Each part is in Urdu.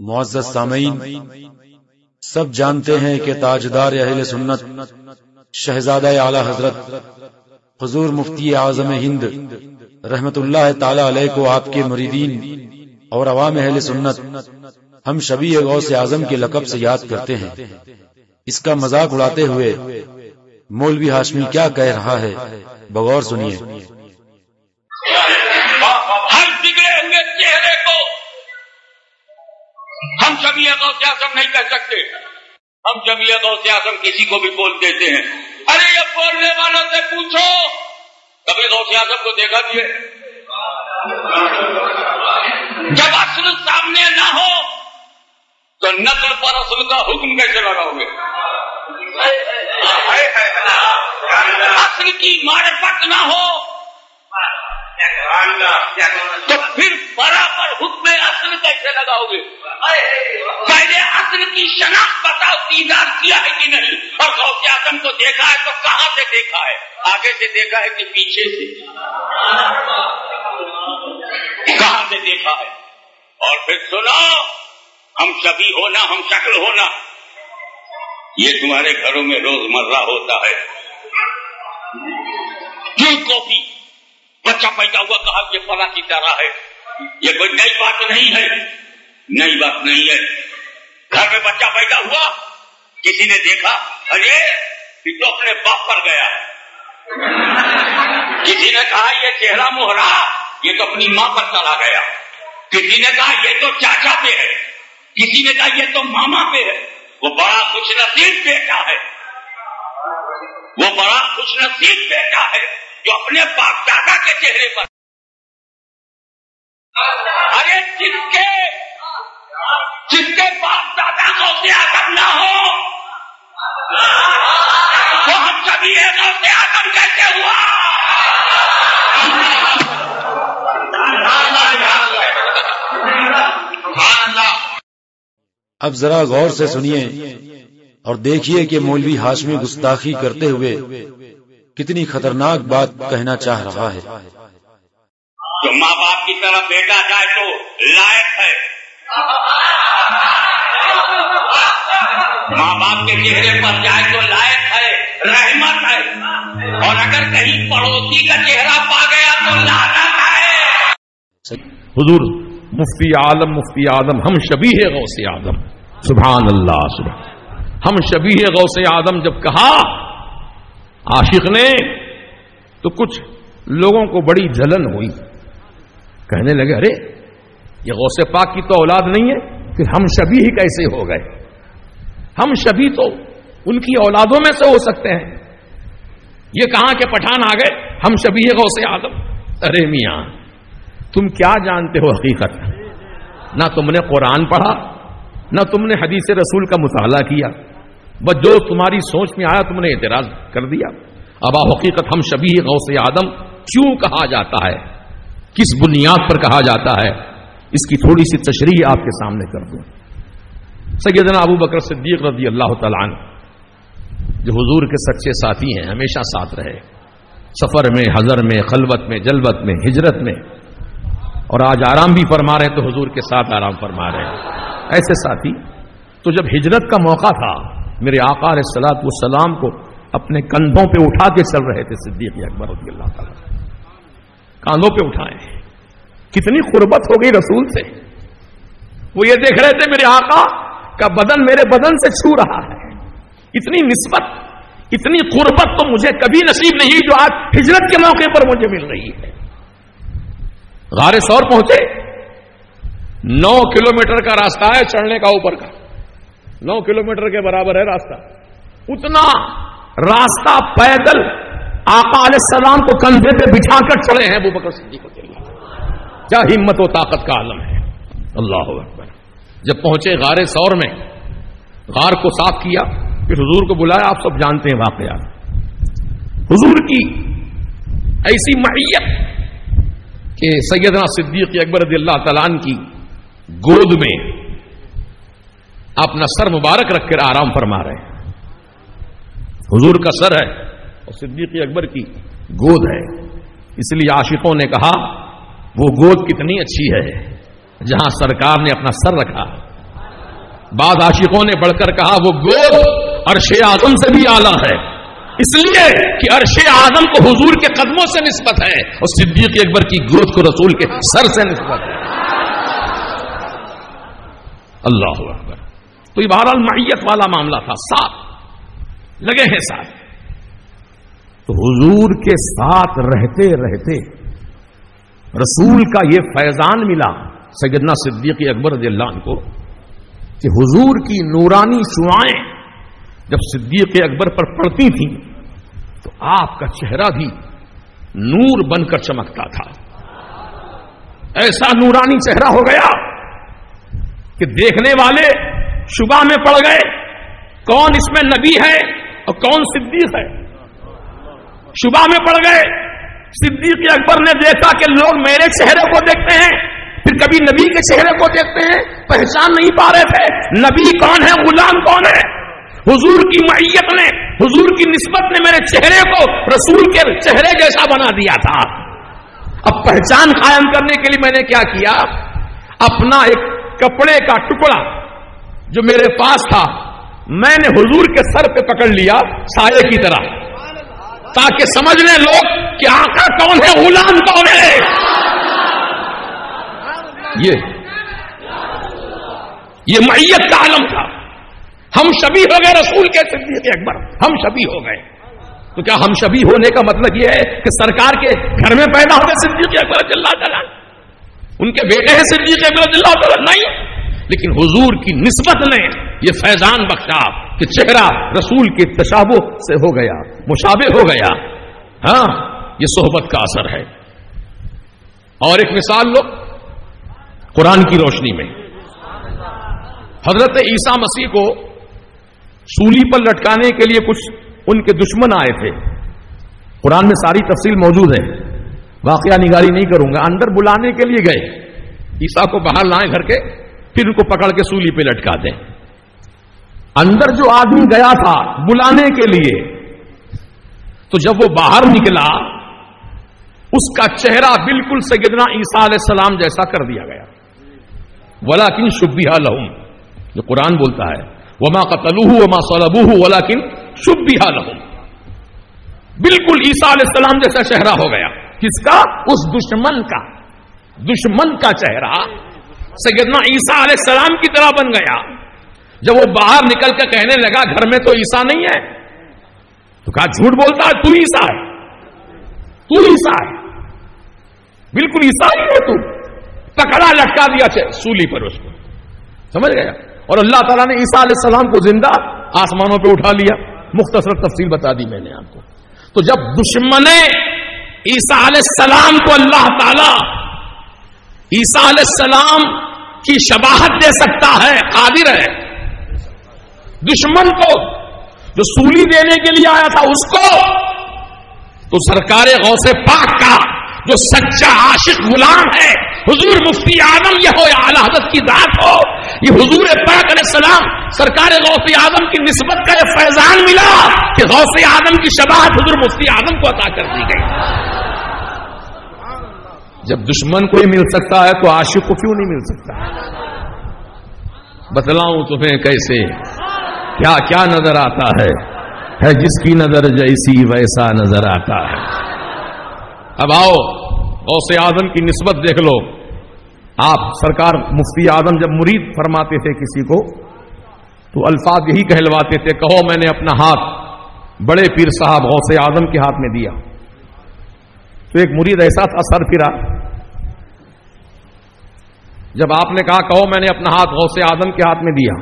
معزز سامعین، سب جانتے ہیں کہ تاجدار اہل سنت شہزادہ اعلی حضرت حضور مفتی اعظم ہند رحمت اللہ تعالی علیہ کو آپ کے مریدین اور عوام اہل سنت ہم شبیہ غوث اعظم کے لقب سے یاد کرتے ہیں۔ اس کا مذاق اڑاتے ہوئے مولوی ہاشمی کیا کہہ رہا ہے، بغور سنیے۔ ہر بگڑے ہوئے چہرے کو ہم شبیہ غوث اعظم نہیں کہہ سکتے، ہم شبیہ غوث اعظم کسی کو بھی بول دیتے ہیں۔ ارے یہ بولنے والوں سے پوچھو کبھی غوث اعظم کو دیکھا بھی ہے؟ جب اصل سامنے نہ ہو تو نقل پر اصل کا حکم کیسے لگاؤ گے؟ اصل کی معرفت نہ ہو تو پھر برابر حکم اصل کیسے لگاؤ گے؟ پہلے اصل کی شناخت بتاؤ، دیدار کیا ہے کہ نہیں؟ اور غوث اعظم کو دیکھا ہے تو کہاں سے دیکھا ہے؟ آگے سے دیکھا ہے کہ پیچھے سے؟ کہاں سے دیکھا ہے؟ اور پھر سنو، ہم شبیہ ہونا، ہم شکل ہونا، یہ تمہارے گھروں میں روزمرہ ہوتا ہے۔ کیوں کو بھی بچہ پیدا ہوا کہا یہ فلاں کی طرح ہے، یہ کوئی نئی بات نہیں ہے، نئی بات نہیں ہے۔ گھر میں بچہ پیدا ہوا، کسی نے دیکھا ارے یہ تو اپنے باپ پر گیا، کسی نے کہا یہ چہرہ مہرا، یہ تو اپنی ماں پر چلا گیا، کسی نے کہا یہ تو چاچا پہ ہے، کسی نے کہا یہ تو ماما پہ ہے۔ وہ بڑا خوش نصیب بیٹا ہے، وہ بڑا خوش نصیب بیٹا ہے جو اپنے باپ دادا کے چہرے پر، ارے جس کے باپ دادا غوث اعظم نہ ہو وہ ہم سبھی غوث اعظم کیسے ہوا؟ اب ذرا غور سے سنیے اور دیکھیے کہ مولوی ہاشمی گستاخی کرتے ہوئے کتنی خطرناک بات کہنا چاہ رہا ہے۔ جو ماں باپ کی طرف بیٹا جائے تو لائق ہے، ماں باپ کے چہرے پر جائے تو لائق ہے، رحمت ہے، اور اگر کہیں پڑوسی کا چہرہ پا گیا تو لعنت ہے۔ حضور مفتی عالم ہم شبیہ غوث اعظم، سبحان اللہ سبحان، ہم شبیہ غوث اعظم جب کہا عاشق نے تو کچھ لوگوں کو بڑی جلن ہوئی، کہنے لگے ارے یہ غوث پاک کی تو اولاد نہیں ہے، پھر ہم شبیہ کیسے ہو گئے؟ ہم شبیہ تو ان کی اولادوں میں سے ہو سکتے ہیں، یہ کہاں کے پٹھان آ گئے ہم شبیہ غوث اعظم؟ ارے میاں تم کیا جانتے ہو حقیقت؟ نہ تم نے قرآن پڑھا، نہ تم نے حدیث رسول کا مطالعہ کیا، بس جو تمہاری سوچ میں آیا تم نے اعتراض کر دیا۔ اب حقیقت ہم شبیہ غوث اعظم کیوں کہا جاتا ہے، کس بنیاد پر کہا جاتا ہے، اس کی تھوڑی سی تشریح آپ کے سامنے کر دوں۔ سیدنا ابو بکر صدیق رضی اللہ تعالیٰ عنہ جو حضور کے سچے ساتھی ہیں، ہمیشہ ساتھ رہے، سفر میں، حضر میں، خلوت میں، جلوت میں، ہجرت میں، اور آج آرام بھی فرما رہے ہیں تو حضور کے ساتھ آرام فرما رہے ہیں، ایسے ساتھی۔ تو جب ہجرت کا موقع تھا، میرے آقا علیہ الصلوۃ والسلام کو اپنے کندھوں پہ اٹھا کے چل رہے تھے صدیق اکبر رضی اللہ تعالیٰ، کاندھوں پہ اٹھائے، کتنی قربت ہو گئی رسول سے۔ وہ یہ دیکھ رہے تھے میرے آقا کا بدن میرے بدن سے چھو رہا ہے، اتنی نسبت، اتنی قربت تو مجھے کبھی نصیب نہیں جو آج ہجرت کے موقع پر مجھے مل رہی ہے۔ غار ثور پہنچے، 9 کلومیٹر کا راستہ ہے چڑھنے کا، اوپر کا 9 کلومیٹر کے برابر ہے راستہ، اتنا راستہ پیدل آقا علیہ السلام کو کندھے پہ بٹھا کر چڑھے ہیں ابو بکر صدیق رضی اللہ عنہ۔ کیا ہمت و طاقت کا عالم ہے، اللہ اکبر۔ جب پہنچے غار ثور میں، غار کو صاف کیا، پھر حضور کو بلایا، آپ سب جانتے ہیں واقعات، حضور کی ایسی معیت کہ سیدنا صدیق اکبر رضی اللہ تعالیٰ عنہ کی گود میں اپنا سر مبارک رکھ کر آرام فرما رہے ہیں۔ حضور کا سر ہے اور صدیق اکبر کی گود ہے، اس لیے عاشقوں نے کہا وہ گود کتنی اچھی ہے جہاں سرکار نے اپنا سر رکھا، بعض عاشقوں نے بڑھ کر کہا وہ گود عرش اعظم سے بھی اعلیٰ ہے، اس لیے کہ عرش اعظم کو حضور کے قدموں سے نسبت ہے اور صدیق اکبر کی گود کو رسول کے سر سے نسبت ہے۔ اللہ اکبر۔ تو یہ بہرحال معیت والا معاملہ تھا، ساتھ لگے ہیں ساتھ۔ تو حضور کے ساتھ رہتے رہتے رسول کا یہ فیضان ملا سیدنا صدیق اکبر رضی اللہ عنہ کو کہ حضور کی نورانی شعائیں جب صدیق اکبر پر پڑتی تھیں تو آپ کا چہرہ بھی نور بن کر چمکتا تھا، ایسا نورانی چہرہ ہو گیا کہ دیکھنے والے شبہ میں پڑ گئے، کون اس میں نبی ہے اور کون صدیق ہے، شبہ میں پڑ گئے۔ صدیق اکبر نے دیکھا کہ لوگ میرے چہرے کو دیکھتے ہیں، پھر کبھی نبی کے چہرے کو دیکھتے ہیں، پہچان نہیں پا رہے تھے نبی کون ہے، غلام کون ہے۔ حضور کی معیت نے، حضور کی نسبت نے میرے چہرے کو رسول کے چہرے جیسا بنا دیا تھا۔ اب پہچان قائم کرنے کے لیے میں نے کیا کیا، اپنا ایک کپڑے کا ٹکڑا جو میرے پاس تھا میں نے حضور کے سر پہ پکڑ لیا سایہ کی طرح، تاکہ سمجھ لیں لوگ کہ آقا کون ہے، غلام کون ہے۔ یہ معیت کا عالم تھا۔ ہم شبیہ ہو گئے رسول کے صدیق اکبر، ہم شبیہ ہو گئے۔ تو کیا ہم شبیہ ہونے کا مطلب یہ ہے کہ سرکار کے گھر میں پیدا ہوئے صدیق اکبر رضی اللہ تعالیٰ، ان کے بیٹے ہیں صدیق اکبر رضی اللہ تعالیٰ؟ نہیں، لیکن حضور کی نسبت نے یہ فیضان بخشا کہ چہرہ رسول کے تشابہ سے ہو گیا، مشابہ ہو گیا۔ ہاں، یہ صحبت کا اثر ہے۔ اور ایک مثال لو قرآن کی روشنی میں، حضرت عیسیٰ مسیح کو سولی پر لٹکانے کے لیے کچھ ان کے دشمن آئے تھے، قرآن میں ساری تفصیل موجود ہے، واقعہ نگاری نہیں کروں گا۔ اندر بلانے کے لیے گئے، عیسیٰ کو باہر لائیں گھر کے، پھر ان کو پکڑ کے سولی پہ لٹکا دیں۔ اندر جو آدمی گیا تھا بلانے کے لیے، تو جب وہ باہر نکلا اس کا چہرہ بالکل سیدنا عیسیٰ علیہ السلام جیسا کر دیا گیا۔ وَلَكِنْ شُبِّهَ لَهُمْ، جو قرآن بولتا ہے وَمَا قَتَلُوهُ وَمَا صَلَبُوهُ وَلَكِنْ شُبِّهَ لَهُمْ، بالکل عیسیٰ علیہ السلام جیسا چہرہ ہو گیا۔ کس کا؟ اس دشمن کا چہرہ سیدنا عیسیٰ علیہ السلام کی طرح بن گیا۔ جب وہ باہر نکل کے کہنے لگا گھر میں تو عیسیٰ نہیں ہے، تو کہا جھوٹ بولتا ہے، تو عیسیٰ ہے، تو عیسیٰ ہے، بالکل عیسیٰ ہی ہے تو۔ پکڑا، لٹکا دیا سولی پر اس کو، سمجھ گیا۔ اور اللہ تعالیٰ نے عیسیٰ علیہ السلام کو زندہ آسمانوں پہ اٹھا لیا۔ مختصر تفصیل بتا دی میں نے آپ کو۔ تو جب دشمن عیسیٰ علیہ السلام کو اللہ تعالیٰ عیسیٰ علیہ السلام کی شباہت دے سکتا ہے، قادر ہے، دشمن کو جو سولی دینے کے لیے آیا تھا اس کو، تو سرکار غوث پاک کا جو سچا عاشق غلام ہے حضور مفتی اعظم یہ ہو یا اعلی حضرت کی ذات ہو، یہ حضور پاک علیہ السلام سرکار غوث اعظم کی نسبت کا یہ فیضان ملا کہ غوث اعظم کی شباہت حضور مفتی اعظم کو عطا کر دی گئی۔ جب دشمن کو ہی مل سکتا ہے تو عاشق کو کیوں نہیں مل سکتا؟ بتلاؤں تمہیں کیسے، کیا کیا نظر آتا ہے جس کی نظر جیسی ویسا نظر آتا ہے۔ اب آؤ غوث اعظم کی نسبت دیکھ لو۔ آپ سرکار مفتی اعظم جب مرید فرماتے تھے کسی کو تو الفاظ یہی کہلواتے تھے، کہو میں نے اپنا ہاتھ بڑے پیر صاحب غوث اعظم کے ہاتھ میں دیا۔ تو ایک مرید ایسا تھا سر پھرا، جب آپ نے کہا کہو میں نے اپنا ہاتھ غوث اعظم کے ہاتھ میں دیا،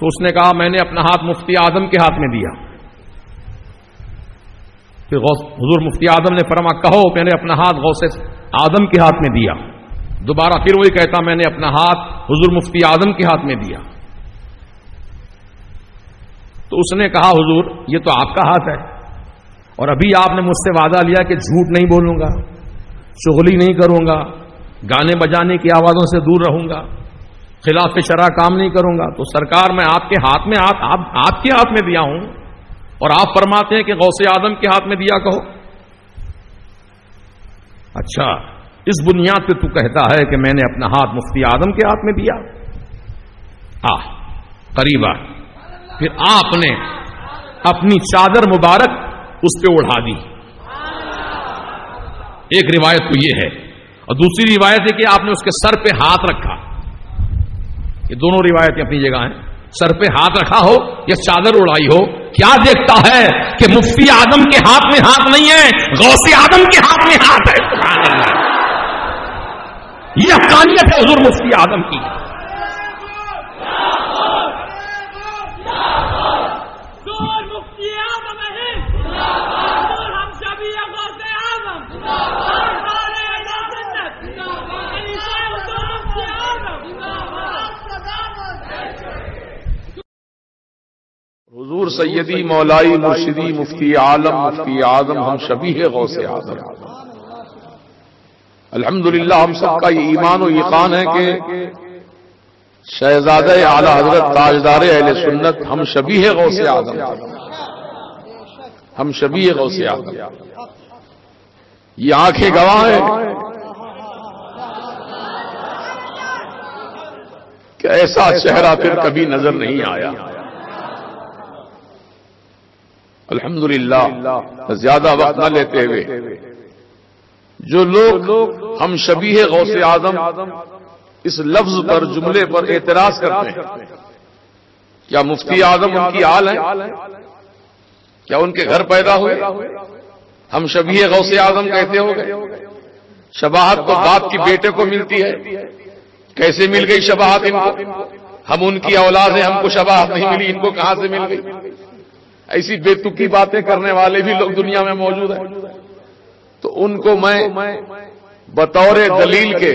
تو اس نے کہا میں نے اپنا ہاتھ مفتی اعظم کے ہاتھ میں دیا۔ پھر حضور مفتی اعظم نے فرمایا کہو میں نے اپنا ہاتھ غوث اعظم کے ہاتھ میں دیا۔ دوبارہ پھر وہی کہتا میں نے اپنا ہاتھ حضور مفتی اعظم کے ہاتھ میں دیا۔ تو اس نے کہا حضور یہ تو آپ کا ہاتھ ہے، اور ابھی آپ نے مجھ سے وعدہ لیا کہ جھوٹ نہیں بولوں گا، چغلی نہیں کروں گا، گانے بجانے کی آوازوں سے دور رہوں گا، خلاف شرع کام نہیں کروں گا۔ تو سرکار میں آپ کے ہاتھ میں آپ کے ہاتھ میں دیا ہوں، اور آپ فرماتے ہیں کہ غوث اعظم کے ہاتھ میں دیا کہو۔ اچھا اس بنیاد پہ تو کہتا ہے کہ میں نے اپنا ہاتھ مفتی اعظم کے ہاتھ میں دیا؟ قریب آ. پھر آپ نے اپنی چادر مبارک اس پہ اڑا دی. ایک روایت تو یہ ہے، اور دوسری روایت ہے کہ آپ نے اس کے سر پہ ہاتھ رکھا. یہ دونوں روایتیں اپنی جگہ ہیں. سر پہ ہاتھ رکھا ہو یا چادر اڑائی ہو، کیا دیکھتا ہے کہ مفتی اعظم کے ہاتھ میں ہاتھ نہیں ہے، غوث اعظم کے ہاتھ میں ہاتھ ہے. سبحان اللہ. یہ حقانیت ہے حضور مفتی اعظم کی. حضور سیدی مولائی مرشدی مفتی عالم مفتی اعظم ہم شبیہ غوث اعظم. الحمدللہ ہم سب کا یہ ایمان و یقین ہے کہ شہزادہ اعلی حضرت تاجدار اہل سنت ہم شبیہ غوث اعظم، ہم شبیہ غوث اعظم. یہ آنکھیں گواہ ہیں کہ ایسا چہرہ پھر کبھی نظر نہیں آیا. الحمدللہ زیادہ وقت نہ لیتے ہوئے، جو لوگ ہم شبیہ غوث اعظم اس لفظ پر جملے پر اعتراض کرتے ہیں، کیا مفتی اعظم ان کی آل ہیں؟ کیا ان کے گھر پیدا ہوئے؟ ہم شبیہ غوث اعظم کہتے ہو گئے. شباہت تو باپ کی بیٹے کو ملتی ہے، کیسے مل گئی شباہت ان کو؟ ہم ان کی اولاد ہیں، ہم کو شباہت نہیں ملی، ان کو کہاں سے مل گئی؟ ایسی بے تکی باتیں کرنے والے بھی لوگ دنیا میں موجود ہیں. تو ان کو میں بطور دلیل کے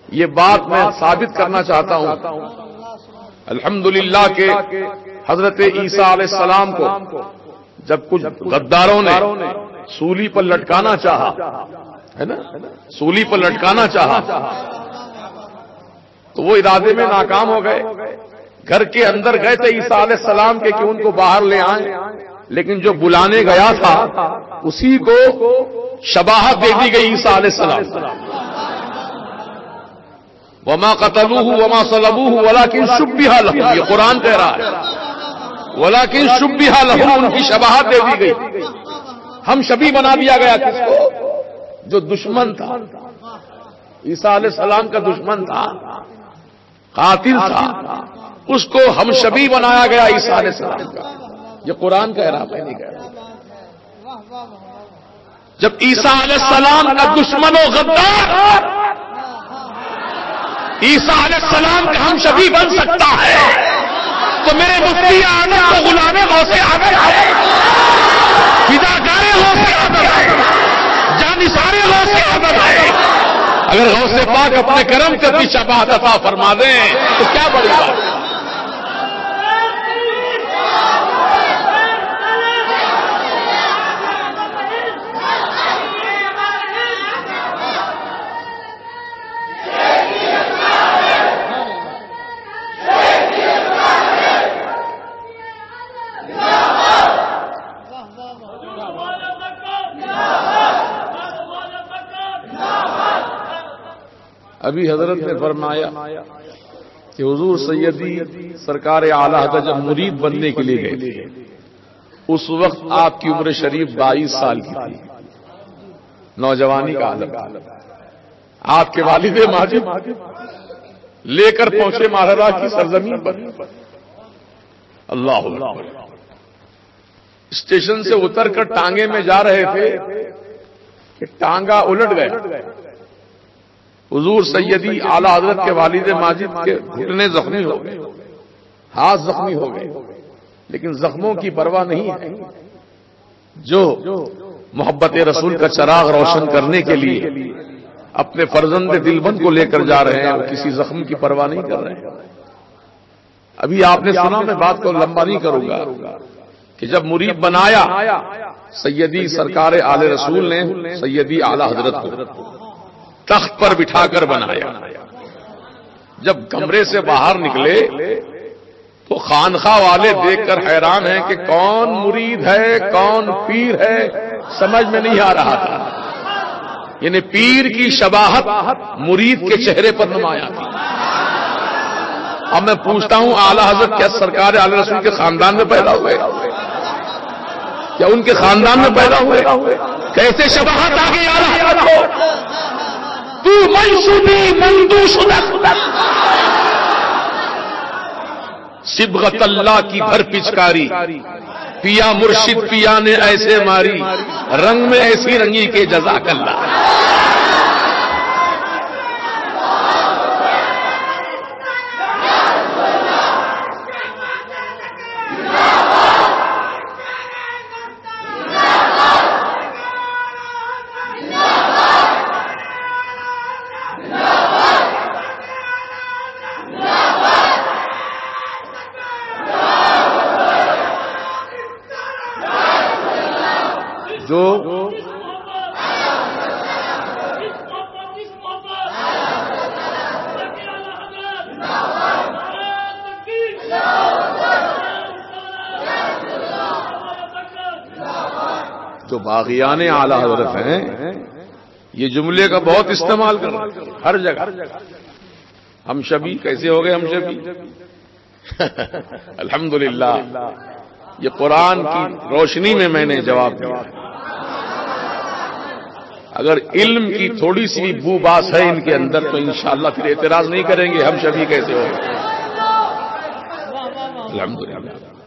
یہ بات میں ثابت کرنا چاہتا ہوں. الحمدللہ کہ حضرت عیسیٰ علیہ السلام کو جب کچھ غداروں نے سولی پر لٹکانا چاہا، ہے نا، سولی پر لٹکانا چاہا، تو وہ ارادے میں ناکام ہو گئے. گھر کے اندر گئے تھے عیسیٰ علیہ السلام کے کہ ان کو باہر لے آئیں، لیکن جو بلانے گیا تھا اسی کو شباہت دے دی گئی عیسیٰ علیہ السلام. وما قتلوہ وما صلبوہ ولکن شبہ لہم، یہ قرآن کہہ رہا ہے، ولکن شبہ لہم، ان کی شباہت دے دی گئی. ہم شبیہ بنا دیا گیا کس کو؟ جو دشمن تھا، عیسیٰ علیہ السلام کا دشمن تھا، قاتل تھا، اس کو ہم شبیہ بنایا گیا عیسیٰ علیہ السلام کا. یہ قرآن کہہ رہا، میں نہیں کہہ رہا. جب عیسیٰ علیہ السلام کا دشمن و غدار عیسیٰ علیہ السلام کا ہم شبیہ بن سکتا ہے تو میرے مفتی اعظم کو غلام غوث اعظم ہے، فداکار غوث اعظم ہے، جانثار غوث اعظم ہے. اگر غوث پاک اپنے کرم سے بھی شفاعت عطا فرما دیں تو کیا بڑی بات ہے. ابھی حضرت نے فرمایا کہ حضور سیدی سرکار اعلی حضرت جب مرید بننے کے لیے گئے تھے، اس وقت آپ کی عمر شریف 22 سال کی تھی، نوجوانی کا عالم. آپ کے والد ماجد لے کر پہنچے ماہرہ کی سرزمین پر. اللہ اکبر. اسٹیشن سے اتر کر ٹانگے میں جا رہے تھے کہ ٹانگا الٹ گیا. حضور سیدی اعلی حضرت کے والد ماجد کے گھٹنے زخمی ہو گئے، ہاتھ زخمی ہو گئے، لیکن زخموں کی پرواہ نہیں ہے. جو محبت رسول کا چراغ روشن کرنے کے لیے اپنے فرزند دلبند کو لے کر جا رہے ہیں، وہ کسی زخم کی پرواہ نہیں کر رہے ہیں. ابھی آپ نے سنا، میں بات کو لمبا نہیں کروں گا، کہ جب مرید بنایا سیدی سرکار آل رسول نے سیدی اعلی حضرت کو تخت پر بٹھا کر بنایا. جب کمرے سے باہر نکلے تو خانخواہ والے دیکھ کر حیران ہیں کہ کون مرید ہے، کون پیر ہے، سمجھ میں نہیں آ رہا تھا. یعنی پیر کی شباہت مرید کے چہرے پر نمایاں تھی. اب میں پوچھتا ہوں اعلی حضرت کیا سرکار اعلی رسول کے خاندان میں پیدا ہوئے؟ کیا ان کے خاندان میں پیدا ہوئے؟ کیسے شباہت آ گئی اعلی حضرت کو؟ تو منشودی مندوشدہ صبغت اللہ کی بھر پچکاری، پیا مرشد پیا نے ایسے ماری، رنگ میں ایسی رنگی کے جزاک اللہ۔ جو باغیان اعلی حضرت ہیں یہ جملے کا بہت استعمال کر ہر جگہ۔ ہم شبی کیسے ہو گئے ہم شبی؟ الحمدللہ یہ قرآن کی روشنی میں نے جواب دیا۔ اگر علم کی تھوڑی سی بھی بو باس ہے ان کے اندر تو انشاءاللہ پھر اعتراض نہیں کریں گے ہم شبی کیسے ہو گئے۔ الحمدللہ